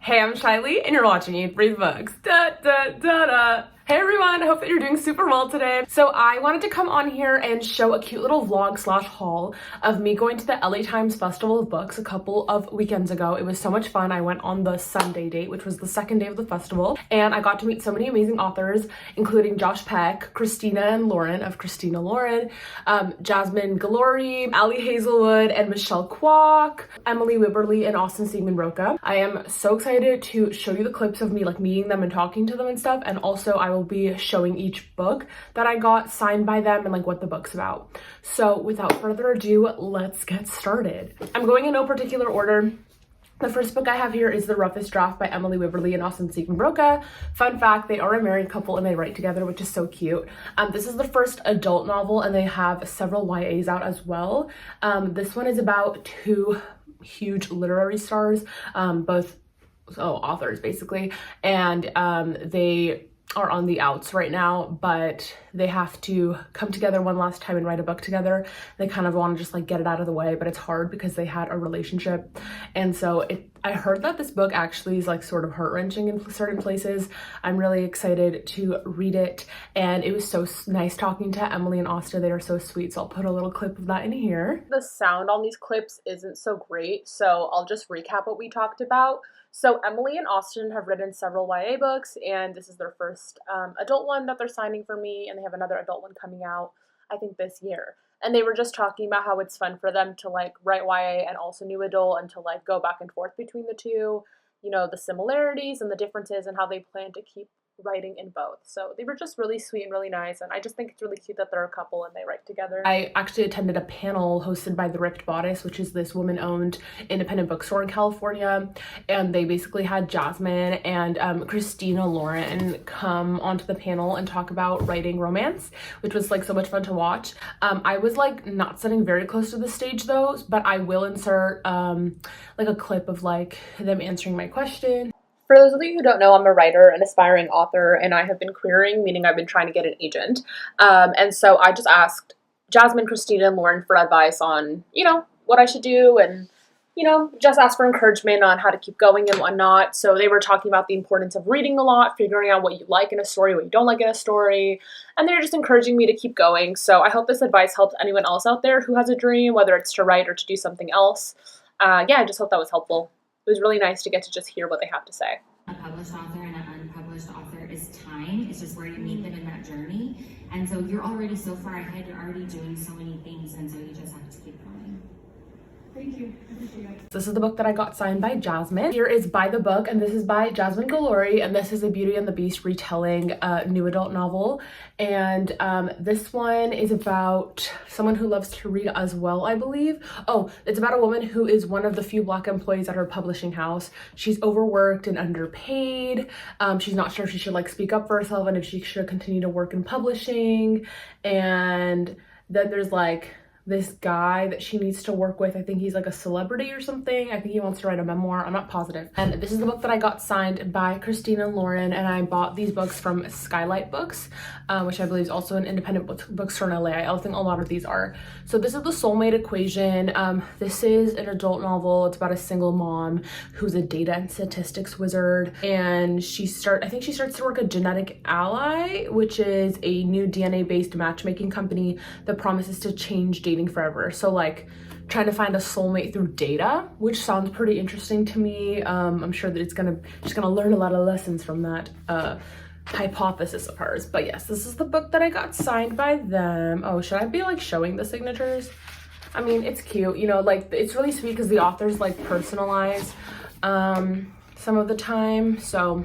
Hey, I'm Shaily, and you're watching EatBreatheBooks. Da da da da. Hey everyone, I hope that you're doing super well today. So I wanted to come on here and show a cute little vlog slash haul of me going to the LA Times Festival of Books a couple of weekends ago. It was so much fun. I went on the Sunday date, which was the second day of the festival, and I got to meet so many amazing authors, including Josh Peck, Christina and Lauren of Christina Lauren, Jasmine, Guillory, Hazelwood, and Michelle Quach, Emiy, Wibberly, and Siegmund-Broka. I am so excited to show you the clips of me like meeting them and talking to them and stuff, and also I will be showing each book that I got signed by them and like what the book's about. So without further ado, let's get started. I'm going in no particular order. The first book I have here is The Roughest Draft by Emiy, Wibberly, and Siegmund-Broka. Fun fact, they are a married couple and they write together, which is so cute. This is the first adult novel and they have several YAs out as well. This one is about two huge literary stars, both authors basically, and they are on the outs right now, but they have to come together one last time and write a book together. They kind of want to just like get it out of the way, but it's hard because they had a relationship. And so I heard that this book actually is like sort of heart-wrenching in certain places. I'm really excited to read it, and it was so nice talking to Emily and Asta. They are so sweet, so I'll put a little clip of that in here. The sound on these clips isn't so great, so I'll just recap what we talked about. So Emily and Austin have written several YA books, and this is their first adult one that they're signing for me, and they have another adult one coming out, I think, this year. And they were just talking about how it's fun for them to like write YA and also new adult and to like go back and forth between the two, you know, the similarities and the differences and how they plan to keep writing in both. So they were just really sweet and really nice, and I just think it's really cute that they're a couple and they write together. I actually attended a panel hosted by The Ripped Bodice, which is this woman-owned independent bookstore in California, and they basically had Jasmine and Christina Lauren come onto the panel and talk about writing romance, which was like so much fun to watch. I was like not sitting very close to the stage though, but I will insert like a clip of like them answering my question. For those of you who don't know, I'm a writer, an aspiring author, and I have been querying, meaning I've been trying to get an agent. And so I just asked Jasmine, Christina, and Lauren for advice on, you know, what I should do and, you know, just ask for encouragement on how to keep going and whatnot. So they were talking about the importance of reading a lot, figuring out what you like in a story, what you don't like in a story, and they're just encouraging me to keep going. So I hope this advice helps anyone else out there who has a dream, whether it's to write or to do something else. Yeah, I just hope that was helpful. It was really nice to get to just hear what they have to say. A published author and an unpublished author is time. It's just where you meet them in that journey. And so you're already so far ahead, you're already doing so many things, and so you just have to keep going. Thank you. I appreciate it. This is the book that I got signed by Jasmine. Here is By the Book, and this is by Jasmine Guillory, and this is a Beauty and the Beast retelling new adult novel. And this one is about someone who loves to read as well, I believe. Oh, it's about a woman who is one of the few Black employees at her publishing house. She's overworked and underpaid. She's not sure if she should like speak up for herself and if she should continue to work in publishing. And then there's like this guy that she needs to work with. I think he's like a celebrity or something. I think he wants to write a memoir. I'm not positive. And this is the book that I got signed by Christina Lauren, and I bought these books from Skylight Books, which I believe is also an independent bookstore in LA. I think a lot of these are. So this is The Soulmate Equation. This is an adult novel. It's about a single mom who's a data and statistics wizard, and I think she starts to work at Genetic Ally, which is a new DNA-based matchmaking company that promises to change dating forever. So like trying to find a soulmate through data, which sounds pretty interesting to me. I'm sure that she's gonna learn a lot of lessons from that hypothesis of hers. But yes, this is the book that I got signed by them. Oh, should I be like showing the signatures? I mean, it's cute, you know, like it's really sweet because the authors like personalize some of the time. So,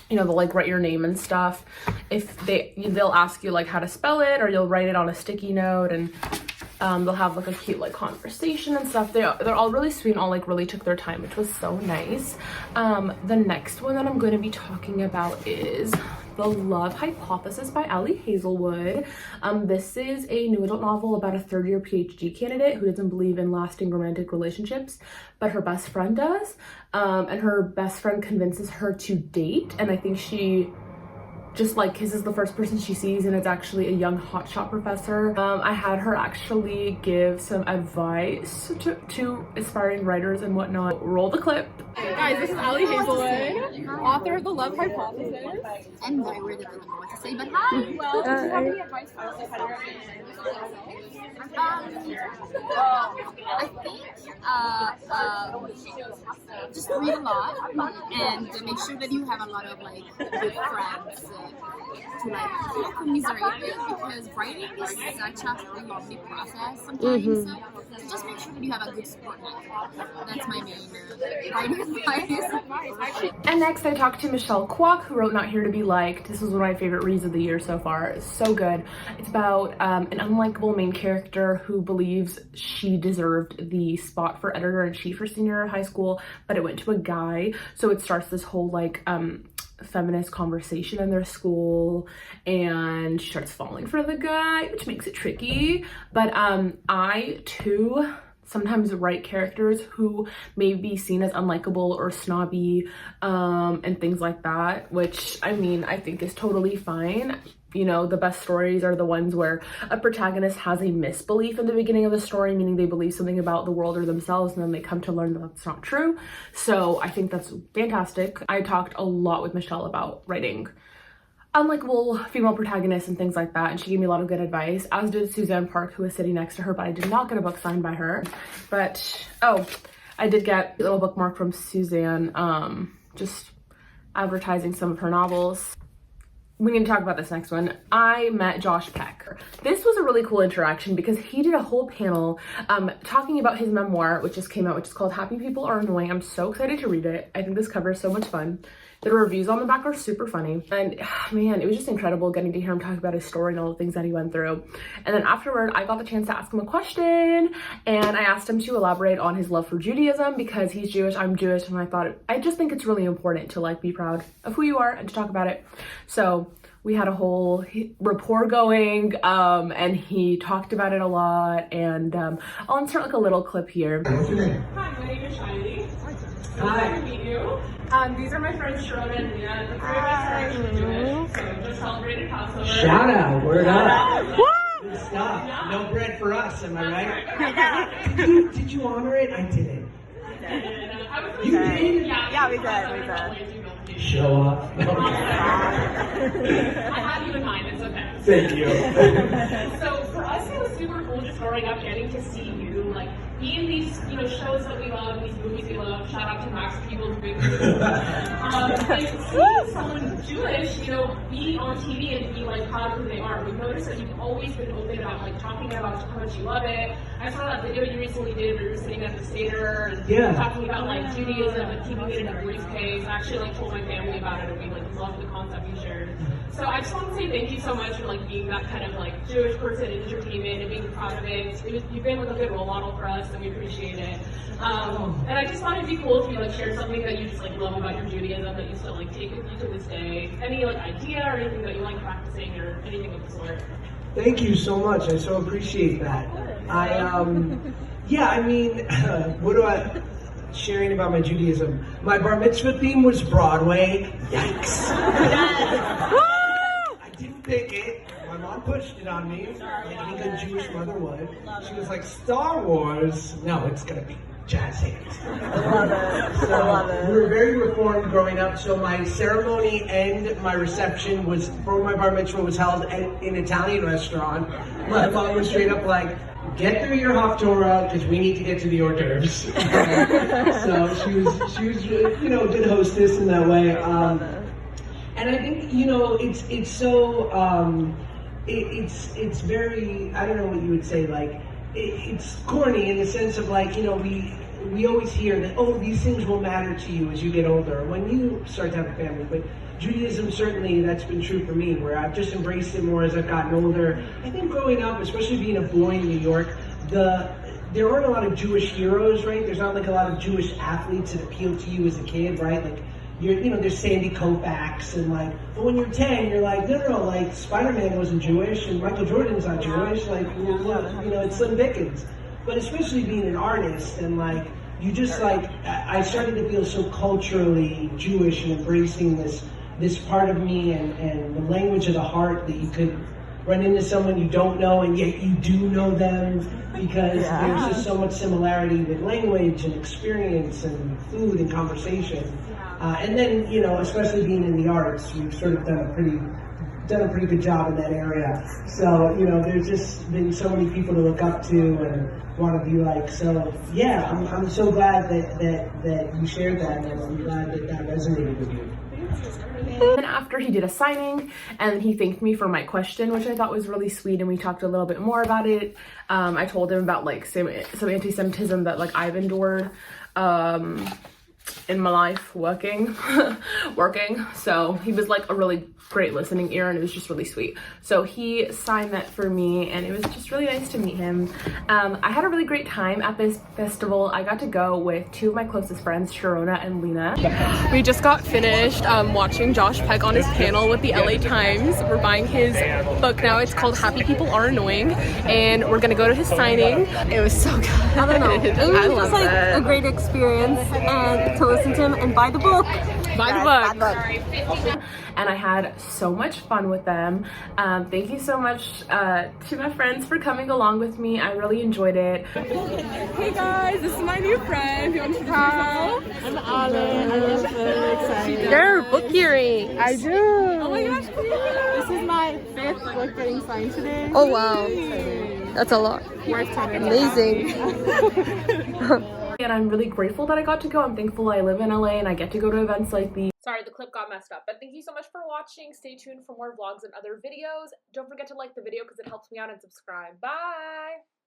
you know, they'll like write your name and stuff. If they'll ask you like how to spell it, or you'll write it on a sticky note, and they'll have like a cute like conversation and stuff. They're all really sweet and all like really took their time, which was so nice. The next one that I'm going to be talking about is The Love Hypothesis by Hazelwood. This is a new adult novel about a third-year PhD candidate who doesn't believe in lasting romantic relationships, but her best friend does. And her best friend convinces her to date, and I think she just like kisses the first person she sees, and it's actually a young hotshot professor. I had her actually give some advice to aspiring writers and whatnot. Roll the clip. Guys, this is Hazelwood, author of The Love Hypothesis. I'm very worried that I don't know what to say, but hi! Well, do you have any advice for us? I think just read a lot and make sure that you have a lot of like good friends to like commiserate with, because writing is such a lonely process sometimes. So just make sure that you have a good support network. That's my main writing advice. And next I talked to Michelle Quach, who wrote Not Here to Be Liked. This was one of my favorite reads of the year so far. It's so good. It's about an unlikable main character who believes she deserved the spot for editor-in-chief her senior year of high school, but it went to a guy. So it starts this whole like feminist conversation in their school, and she starts falling for the guy, which makes it tricky. But I too sometimes write characters who may be seen as unlikable or snobby and things like that, which I mean I think is totally fine. You know, the best stories are the ones where a protagonist has a misbelief in the beginning of the story, meaning they believe something about the world or themselves, and then they come to learn that that's not true. So I think that's fantastic. I talked a lot with Michelle about writing unlikable female protagonists and things like that, and she gave me a lot of good advice, as did Suzanne Park, who was sitting next to her, but I did not get a book signed by her. But oh, I did get a little bookmark from Suzanne, just advertising some of her novels. We need to talk about this next one. I met Josh Peck. This was a really cool interaction because he did a whole panel talking about his memoir, which just came out, which is called Happy People Are Annoying. I'm so excited to read it. I think this cover is so much fun. The reviews on the back are super funny. And man, it was just incredible getting to hear him talk about his story and all the things that he went through. And then afterward, I got the chance to ask him a question, and I asked him to elaborate on his love for Judaism because he's Jewish, I'm Jewish, and I just think it's really important to like be proud of who you are and to talk about it. So we had a whole rapport going, and he talked about it a lot, and I'll insert like a little clip here. What's your name? Hi, my name is Shaily. Hi. Nice to meet you. These are my friends Sharon and Leah. The three of us are actually Jewish, so we just celebrated Passover. Shout out, word up. Woo! Good stuff. Yeah. No bread for us, am I right? Right. Did you honor it? I didn't. You did? Yeah, we did. Show off. I had you in mind, it's okay. Thank you. So for us, it was super cool just growing up, getting to see you, like, be in these, shows that we love, these movies we love. Shout out to Max People's Big Movie. And see someone Jewish, be on TV and be like proud of who they are. We've noticed that you've always been open about like talking about how much you love it. I saw that video you recently did where you were sitting at the Seder and talking about like Judaism and keeping it in a briefcase. I actually like told my family about it, and we like loved the concept you shared. So I just want to say thank you so much for like being that kind of like Jewish person in entertainment and being proud of it. You've been like a good role model for us, and we appreciate it. And I just thought it'd be cool if you like shared something that you just like love about your Judaism that you still like take with you to this day. Any like idea or anything that you like practicing or anything of the sort. Thank you so much. I so appreciate that. What do I sharing about my Judaism? My bar mitzvah theme was Broadway. Yikes. I didn't pick it. My mom pushed it on me, like any good Jewish mother would. She was like, Star Wars? No, it's gonna be jazz hands. I love it. We were very reformed growing up, so my ceremony and my reception for my bar mitzvah was held in an Italian restaurant. My mom was straight up like, get through your Haftorah because we need to get to the hors d'oeuvres. So she was good hostess in that way. And I think it's so it's very, I don't know what you would say, like it's corny in the sense of like we always hear that, oh, these things will matter to you as you get older when you start to have a family, but Judaism, certainly that's been true for me, where I've just embraced it more as I've gotten older. I think growing up, especially being a boy in New York, there aren't a lot of Jewish heroes, right? There's not like a lot of Jewish athletes that appeal to you as a kid, right? Like there's Sandy Koufax and like, but when you're 10, you're like, no, like Spider-Man wasn't Jewish and Michael Jordan's not Jewish, like, it's Slim Dickens. But especially being an artist and like, you just like, I started to feel so culturally Jewish and embracing this this part of me and the language of the heart, that you could run into someone you don't know and yet you do know them, because there's just so much similarity with language and experience and food and conversation. And then, you know, especially being in the arts, we've sort of done a pretty good job in that area. So, you know, there's just been so many people to look up to and want to be like. So, yeah, I'm so glad that you shared that, and I'm glad that resonated with you. And after he did a signing, and he thanked me for my question, which I thought was really sweet, and we talked a little bit more about it. I told him about like some anti-Semitism that like I've endured in my life working. So he was like a really great listening ear, and it was just really sweet. So he signed that for me, and it was just really nice to meet him. I had a really great time at this festival. I got to go with two of my closest friends, Sharona and Lena. We just got finished watching Josh Peck on his panel with the LA Times. We're buying his book now. It's called Happy People Are Annoying, and we're gonna go to his signing. It was so good. I don't know. It was just like a great experience, and to listen to him and buy the book. Buy the book. And I had so much fun with them. Thank you so much to my friends for coming along with me. I really enjoyed it. Hey guys, this is my new friend. You want to introduce yourself? I'm Alan. I'm really excited. You're book hearing. I do. Oh my gosh, This is my 5th book getting signed today. oh wow, that's a lot. Worth time. Amazing. And I'm really grateful that I got to go. I'm thankful I live in LA and I get to go to events like these. Sorry, the clip got messed up, but thank you so much for watching. Stay tuned for more vlogs and other videos. Don't forget to like the video because it helps me out, and subscribe. Bye!